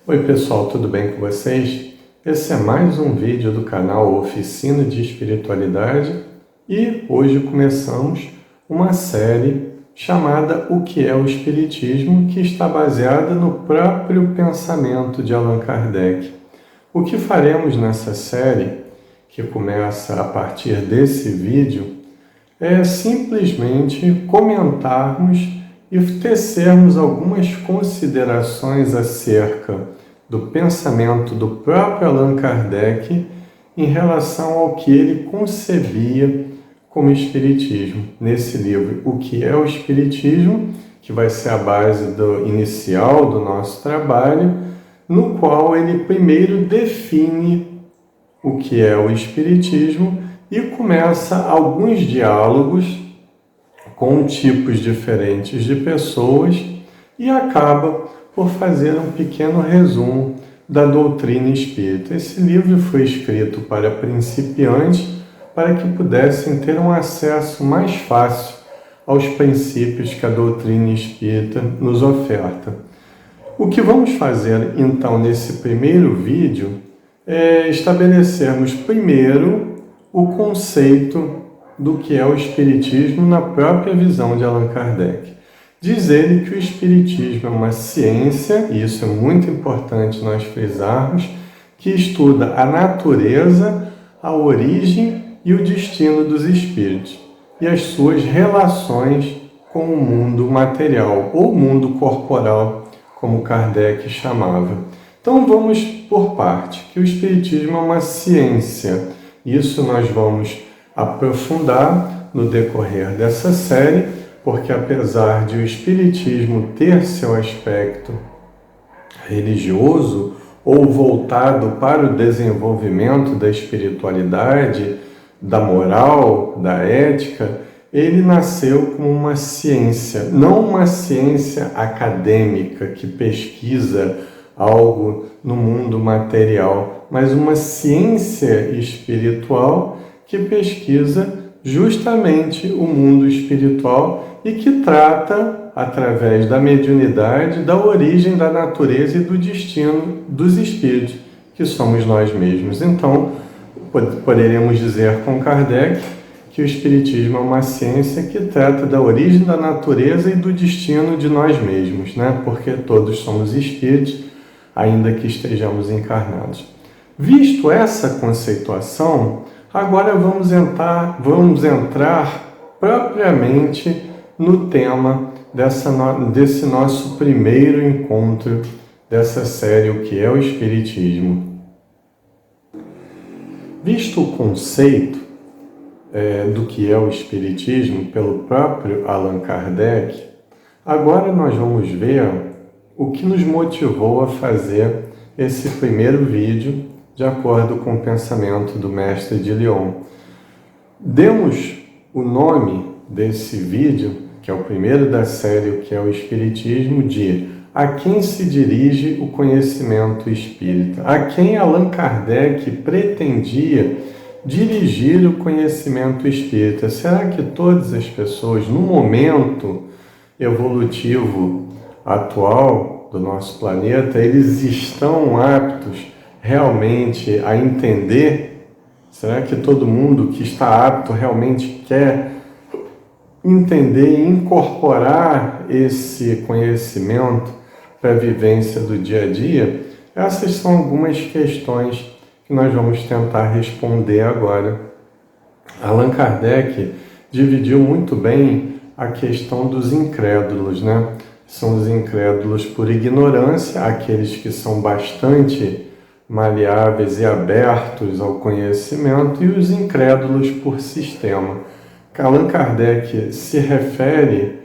Oi pessoal, tudo bem com vocês? Esse é mais um vídeo do canal Oficina de Espiritualidade e hoje começamos uma série chamada O que é o Espiritismo, que está baseada no próprio pensamento de Allan Kardec. O que faremos nessa série, que começa a partir desse vídeo, é simplesmente comentarmos e tecermos algumas considerações acerca do pensamento do próprio Allan Kardec em relação ao que ele concebia como Espiritismo. Nesse livro, O que é o Espiritismo, que vai ser a base inicial do nosso trabalho, no qual ele primeiro define o que é o Espiritismo e começa alguns diálogos com tipos diferentes de pessoas e acaba por fazer um pequeno resumo da doutrina espírita. Esse livro foi escrito para principiantes, para que pudessem ter um acesso mais fácil aos princípios que a doutrina espírita nos oferta. O que vamos fazer, então, nesse primeiro vídeo é estabelecermos primeiro o conceito do que é o Espiritismo na própria visão de Allan Kardec. Diz ele que o Espiritismo é uma ciência, e isso é muito importante nós frisarmos, que estuda a natureza, a origem e o destino dos espíritos, e as suas relações com o mundo material, ou mundo corporal, como Kardec chamava. Então vamos por parte, que o Espiritismo é uma ciência. Isso nós vamos aprofundar no decorrer dessa série, porque apesar de o Espiritismo ter seu aspecto religioso ou voltado para o desenvolvimento da espiritualidade, da moral, da ética, ele nasceu como uma ciência, não uma ciência acadêmica que pesquisa algo no mundo material, mas uma ciência espiritual que pesquisa justamente o mundo espiritual e que trata, através da mediunidade, da origem da natureza e do destino dos espíritos, que somos nós mesmos. Então, poderemos dizer com Kardec que o Espiritismo é uma ciência que trata da origem da natureza e do destino de nós mesmos, né? Porque todos somos espíritos, ainda que estejamos encarnados. Visto essa conceituação, agora vamos entrar propriamente no tema desse nosso primeiro encontro dessa série, O que é o Espiritismo. Visto o conceito do que é o Espiritismo pelo próprio Allan Kardec, agora nós vamos ver o que nos motivou a fazer esse primeiro vídeo de acordo com o pensamento do Mestre de Lyon. Demos o nome desse vídeo, que é o primeiro da série, O que é o Espiritismo, de A quem se dirige o conhecimento espírita? A quem Allan Kardec pretendia dirigir o conhecimento espírita? Será que todas as pessoas, no momento evolutivo atual do nosso planeta, eles estão aptos realmente a entender? Será que todo mundo que está apto realmente quer entender e incorporar esse conhecimento para a vivência do dia a dia? Essas são algumas questões que nós vamos tentar responder agora. Allan Kardec dividiu muito bem a questão dos incrédulos, né? São os incrédulos por ignorância, aqueles que são bastante maleáveis e abertos ao conhecimento, e os incrédulos por sistema. Allan Kardec se refere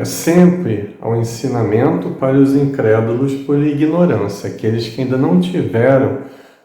sempre ao ensinamento para os incrédulos por ignorância, aqueles que ainda não tiveram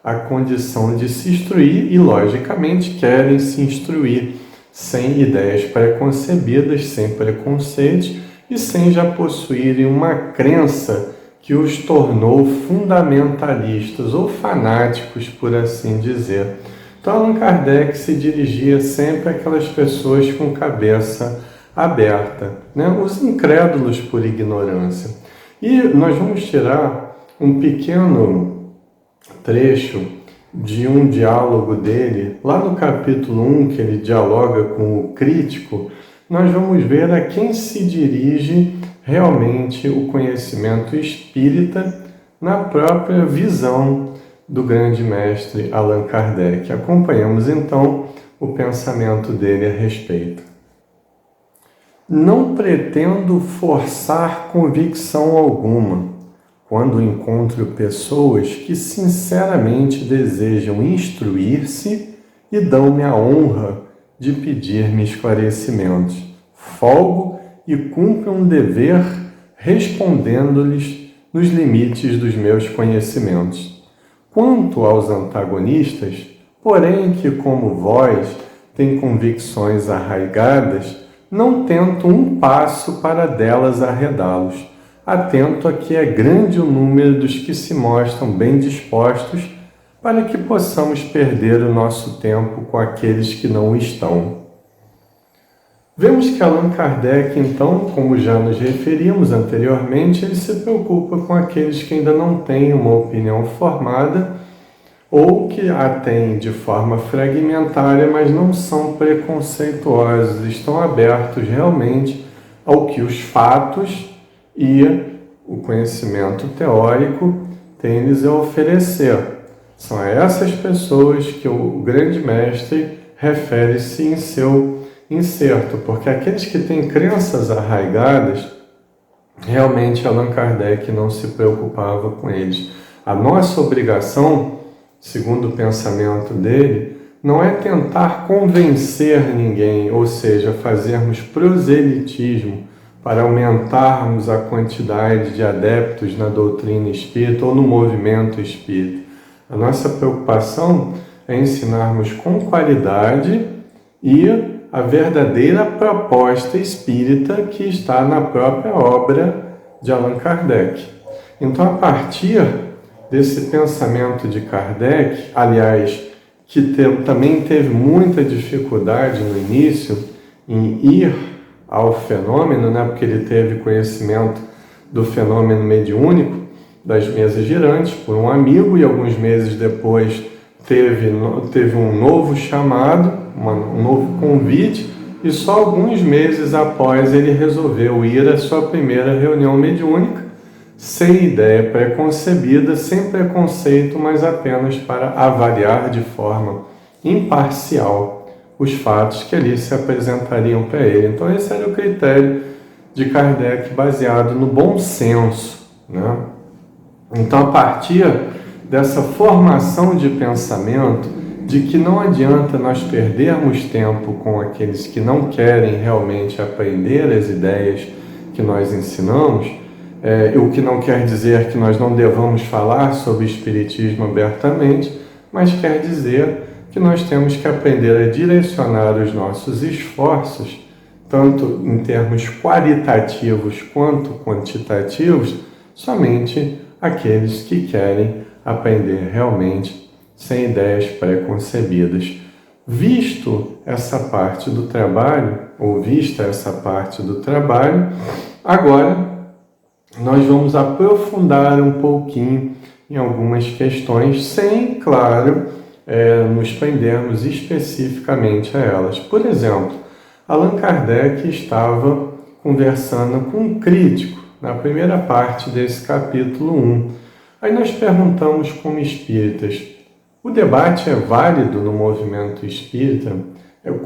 a condição de se instruir e, logicamente, querem se instruir sem ideias preconcebidas, sem preconceitos e sem já possuírem uma crença que os tornou fundamentalistas ou fanáticos, por assim dizer. Então, Allan Kardec se dirigia sempre àquelas pessoas com cabeça aberta, né? Os incrédulos por ignorância. E nós vamos tirar um pequeno trecho de um diálogo dele, lá no capítulo 1, que ele dialoga com o crítico, nós vamos ver a quem se dirige realmente o conhecimento espírita na própria visão do grande mestre Allan Kardec. Acompanhamos então o pensamento dele a respeito. Não pretendo forçar convicção alguma quando encontro pessoas que sinceramente desejam instruir-se e dão-me a honra de pedir-me esclarecimentos. Folgo e cumpro um dever respondendo-lhes nos limites dos meus conhecimentos. Quanto aos antagonistas, porém que, como vós, têm convicções arraigadas, não tento um passo para delas arredá-los, atento a que é grande o número dos que se mostram bem dispostos para que possamos perder o nosso tempo com aqueles que não o estão. Vemos que Allan Kardec, então, como já nos referimos anteriormente, ele se preocupa com aqueles que ainda não têm uma opinião formada ou que a têm de forma fragmentária, mas não são preconceituosos, estão abertos realmente ao que os fatos e o conhecimento teórico têm-lhes a oferecer. São a essas pessoas que o grande mestre refere-se em seu incerto, porque aqueles que têm crenças arraigadas, realmente Allan Kardec não se preocupava com eles. A nossa obrigação, segundo o pensamento dele, não é tentar convencer ninguém, ou seja, fazermos proselitismo para aumentarmos a quantidade de adeptos na doutrina espírita ou no movimento espírita. A nossa preocupação é ensinarmos com qualidade e a verdadeira proposta espírita que está na própria obra de Allan Kardec. Então, a partir desse pensamento de Kardec, aliás, que também teve muita dificuldade no início em ir ao fenômeno, porque ele teve conhecimento do fenômeno mediúnico das mesas girantes por um amigo e alguns meses depois teve um novo chamado, um novo convite, e só alguns meses após ele resolveu ir à sua primeira reunião mediúnica, sem ideia preconcebida, sem preconceito, mas apenas para avaliar de forma imparcial os fatos que ali se apresentariam para ele. Então esse era o critério de Kardec, baseado no bom senso, Então, a partir dessa formação de pensamento, de que não adianta nós perdermos tempo com aqueles que não querem realmente aprender as ideias que nós ensinamos, o que não quer dizer que nós não devamos falar sobre espiritismo abertamente, mas quer dizer que nós temos que aprender a direcionar os nossos esforços, tanto em termos qualitativos quanto quantitativos, somente aqueles que querem aprender realmente sem ideias preconcebidas. Visto essa parte do trabalho, ou vista essa parte do trabalho, agora nós vamos aprofundar um pouquinho em algumas questões, sem, claro, nos prendermos especificamente a elas. Por exemplo, Allan Kardec estava conversando com um crítico na primeira parte desse capítulo 1. Aí nós perguntamos como espíritas, o debate é válido no movimento espírita?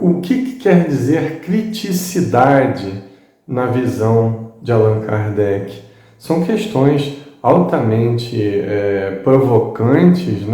O que quer dizer criticidade na visão de Allan Kardec? São questões altamente provocantes,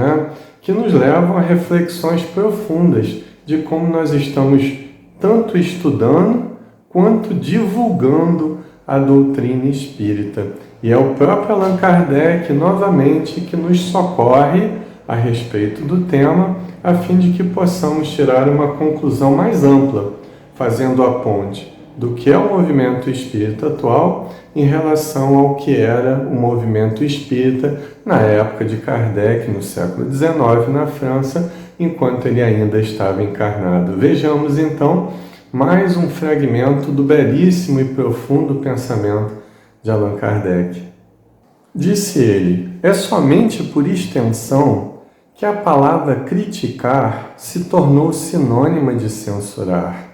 que nos levam a reflexões profundas de como nós estamos tanto estudando quanto divulgando a doutrina espírita. E é o próprio Allan Kardec, novamente, que nos socorre a respeito do tema, a fim de que possamos tirar uma conclusão mais ampla, fazendo a ponte do que é o movimento espírita atual em relação ao que era o movimento espírita na época de Kardec, no século XIX, na França, enquanto ele ainda estava encarnado. Vejamos, então, mais um fragmento do belíssimo e profundo pensamento de Allan Kardec. Disse ele: é somente por extensão que a palavra criticar se tornou sinônima de censurar.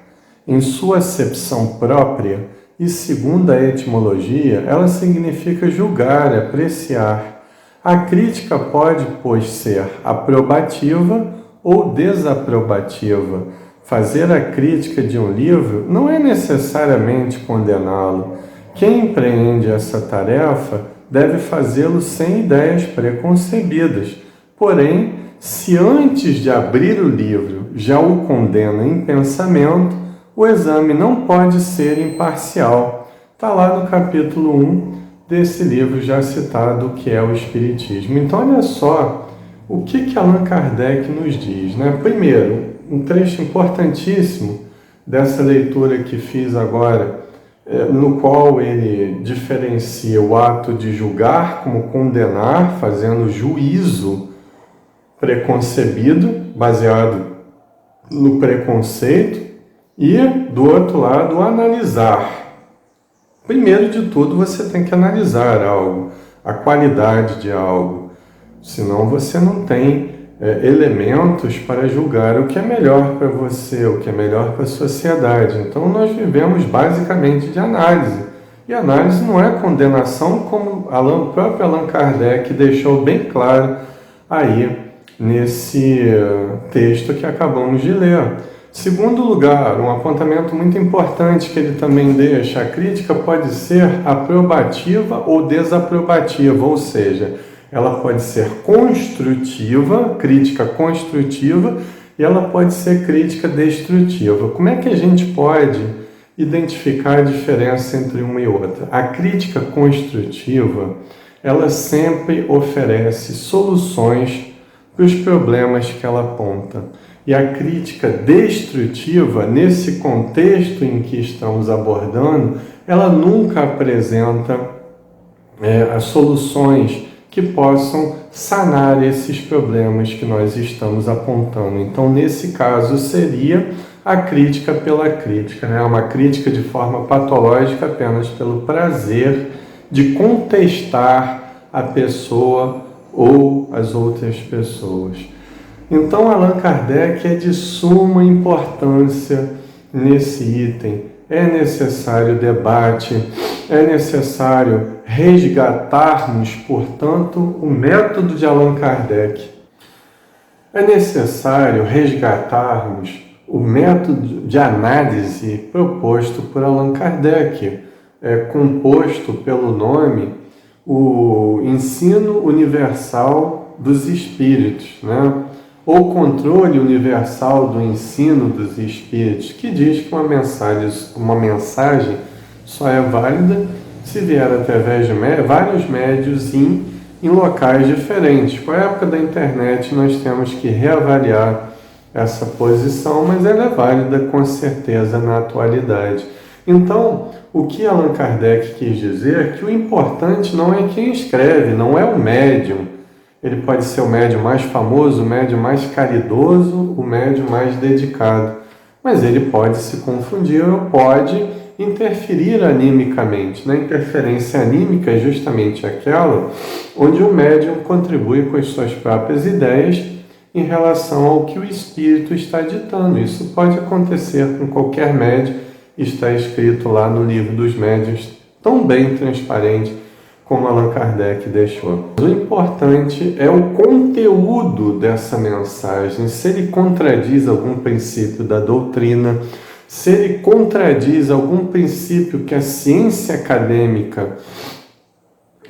Em sua acepção própria e segundo a etimologia, ela significa julgar, apreciar. A crítica pode, pois, ser aprobativa ou desaprobativa. Fazer a crítica de um livro não é necessariamente condená-lo. Quem empreende essa tarefa deve fazê-lo sem ideias preconcebidas. Porém, se antes de abrir o livro já o condena em pensamento, o exame não pode ser imparcial. Está lá no capítulo 1 desse livro já citado, que é o Espiritismo. Então, olha só o que Allan Kardec nos diz, né? Primeiro, um trecho importantíssimo dessa leitura que fiz agora, no qual ele diferencia o ato de julgar como condenar, fazendo juízo preconcebido, baseado no preconceito, e, do outro lado, analisar. Primeiro de tudo, você tem que analisar algo, a qualidade de algo, senão você não tem elementos para julgar o que é melhor para você, o que é melhor para a sociedade. Então, nós vivemos basicamente de análise. E análise não é condenação, como o próprio Allan Kardec deixou bem claro aí nesse texto que acabamos de ler. Segundo lugar, um apontamento muito importante que ele também deixa: a crítica pode ser aprobativa ou desaprobativa, ou seja, ela pode ser construtiva, crítica construtiva, e ela pode ser crítica destrutiva. Como é que a gente pode identificar a diferença entre uma e outra? A crítica construtiva, ela sempre oferece soluções para os problemas que ela aponta. E a crítica destrutiva, nesse contexto em que estamos abordando, ela nunca apresenta as soluções que possam sanar esses problemas que nós estamos apontando. Então, nesse caso, seria a crítica pela crítica, né? Uma crítica de forma patológica apenas pelo prazer de contestar a pessoa ou as outras pessoas. Então, Allan Kardec é de suma importância nesse item. É necessário debate, é necessário resgatarmos, portanto, o método de Allan Kardec. É necessário resgatarmos o método de análise proposto por Allan Kardec, composto pelo nome o Ensino Universal dos Espíritos, né? Ou Controle Universal do Ensino dos Espíritos, que diz que uma mensagem só é válida se vier através de vários médios em locais diferentes. Com a época da internet, nós temos que reavaliar essa posição, mas ela é válida com certeza na atualidade. Então, o que Allan Kardec quis dizer é que o importante não é quem escreve, não é o médium. Ele pode ser o médium mais famoso, o médium mais caridoso, o médium mais dedicado. Mas ele pode se confundir ou pode interferir animicamente. Na interferência anímica é justamente aquela onde o médium contribui com as suas próprias ideias em relação ao que o espírito está ditando. Isso pode acontecer com qualquer médium, está escrito lá no Livro dos Médiuns, tão bem transparente como Allan Kardec deixou. O importante é o conteúdo dessa mensagem, se ele contradiz algum princípio da doutrina, se ele contradiz algum princípio que a ciência acadêmica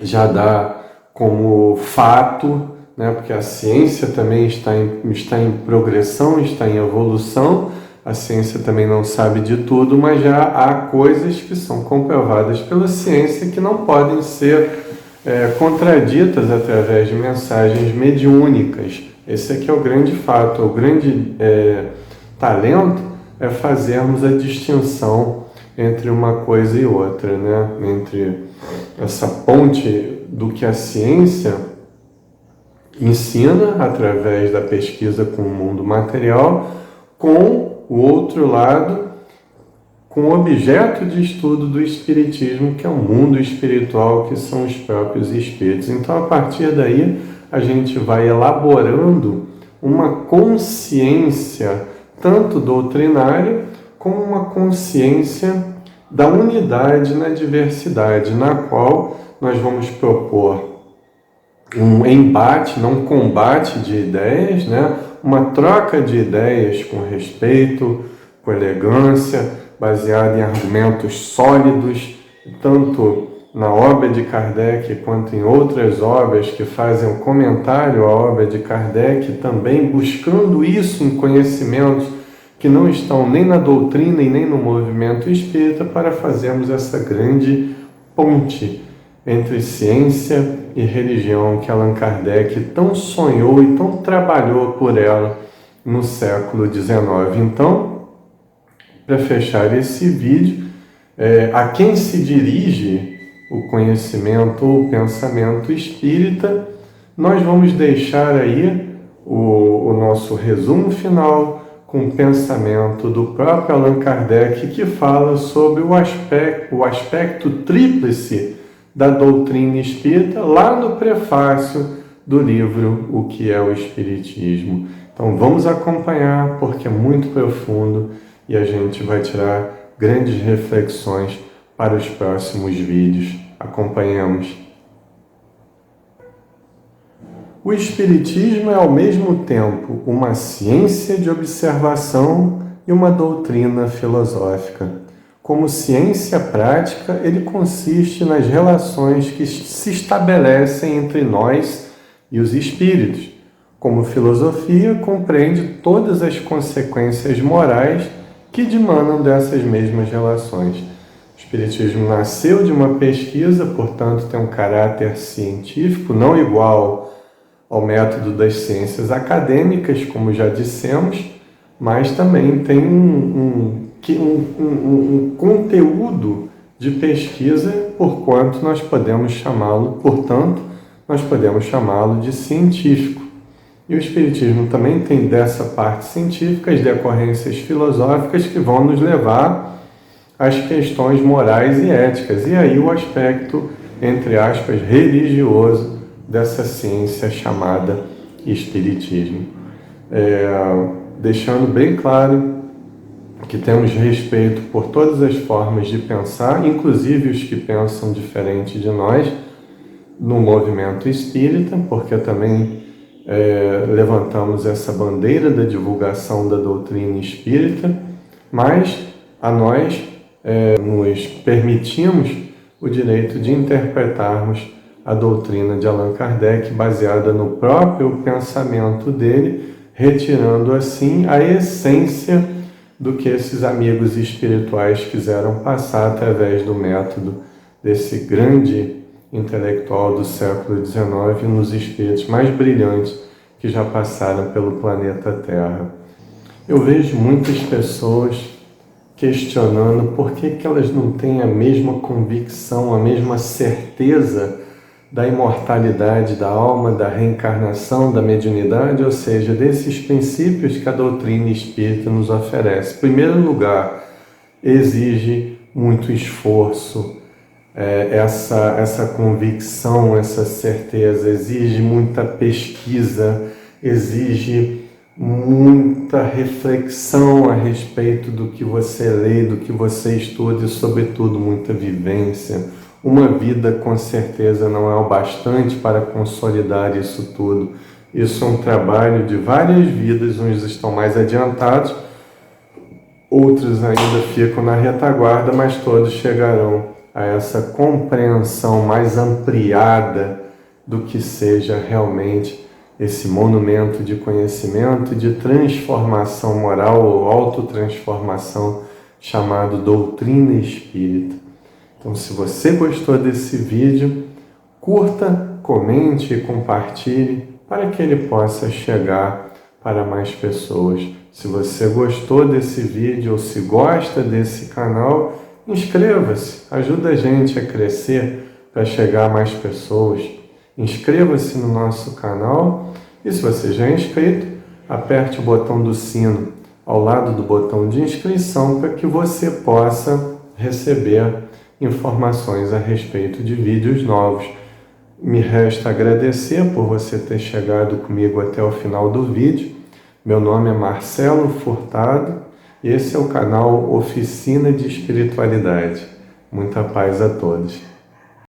já dá como fato, né? Porque a ciência também está em progressão, está em evolução. A ciência também não sabe de tudo, mas já há coisas que são comprovadas pela ciência que não podem ser contraditas através de mensagens mediúnicas. Esse aqui é o grande fato, o grande talento é fazermos a distinção entre uma coisa e outra, né? Entre essa ponte do que a ciência ensina através da pesquisa com o mundo material, com o outro lado, com o objeto de estudo do Espiritismo, que é o mundo espiritual, que são os próprios espíritos. Então, a partir daí, a gente vai elaborando uma consciência, tanto doutrinária, como uma consciência da unidade na diversidade, na qual nós vamos propor um embate, não um combate de ideias, né? Uma troca de ideias com respeito, com elegância, baseada em argumentos sólidos, tanto na obra de Kardec quanto em outras obras que fazem um comentário à obra de Kardec, também buscando isso em conhecimentos que não estão nem na doutrina e nem no movimento espírita, para fazermos essa grande ponte entre ciência e religião que Allan Kardec tão sonhou e tão trabalhou por ela no século XIX. Então, para fechar esse vídeo, a quem se dirige o conhecimento ou o pensamento espírita, nós vamos deixar aí o nosso resumo final com o pensamento do próprio Allan Kardec, que fala sobre o aspecto tríplice da doutrina espírita, lá no prefácio do livro O que é o Espiritismo. Então vamos acompanhar, porque é muito profundo e a gente vai tirar grandes reflexões para os próximos vídeos. Acompanhamos. O Espiritismo é ao mesmo tempo uma ciência de observação e uma doutrina filosófica. Como ciência prática, ele consiste nas relações que se estabelecem entre nós e os espíritos. Como filosofia, compreende todas as consequências morais que dimanam dessas mesmas relações. O Espiritismo nasceu de uma pesquisa, portanto, tem um caráter científico, não igual ao método das ciências acadêmicas, como já dissemos, mas também tem um conteúdo de pesquisa, portanto, nós podemos chamá-lo de científico. E o Espiritismo também tem dessa parte científica as decorrências filosóficas que vão nos levar às questões morais e éticas. E aí o aspecto, entre aspas, religioso dessa ciência chamada Espiritismo. Deixando bem claro que temos respeito por todas as formas de pensar, inclusive os que pensam diferente de nós, no movimento espírita, porque também levantamos essa bandeira da divulgação da doutrina espírita, mas a nós nos permitimos o direito de interpretarmos a doutrina de Allan Kardec baseada no próprio pensamento dele, retirando assim a essência do que esses amigos espirituais quiseram passar através do método desse grande intelectual do século XIX, nos espíritos mais brilhantes que já passaram pelo planeta Terra. Eu vejo muitas pessoas questionando por que elas não têm a mesma convicção, a mesma certeza da imortalidade da alma, da reencarnação, da mediunidade, ou seja, desses princípios que a doutrina espírita nos oferece. Em primeiro lugar, exige muito esforço, essa convicção, essa certeza, exige muita pesquisa, exige muita reflexão a respeito do que você lê, do que você estuda e, sobretudo, muita vivência. Uma vida, com certeza, não é o bastante para consolidar isso tudo. Isso é um trabalho de várias vidas, uns estão mais adiantados, outros ainda ficam na retaguarda, mas todos chegarão a essa compreensão mais ampliada do que seja realmente esse monumento de conhecimento, de transformação moral ou autotransformação, chamado doutrina espírita. Então, se você gostou desse vídeo, curta, comente e compartilhe para que ele possa chegar para mais pessoas. Se você gostou desse vídeo ou se gosta desse canal, inscreva-se, ajuda a gente a crescer para chegar a mais pessoas. Inscreva-se no nosso canal e, se você já é inscrito, aperte o botão do sino ao lado do botão de inscrição para que você possa receber informações a respeito de vídeos novos. Me resta agradecer por você ter chegado comigo até o final do vídeo. Meu nome é Marcelo Furtado e esse é o canal Oficina de Espiritualidade. Muita paz a todos.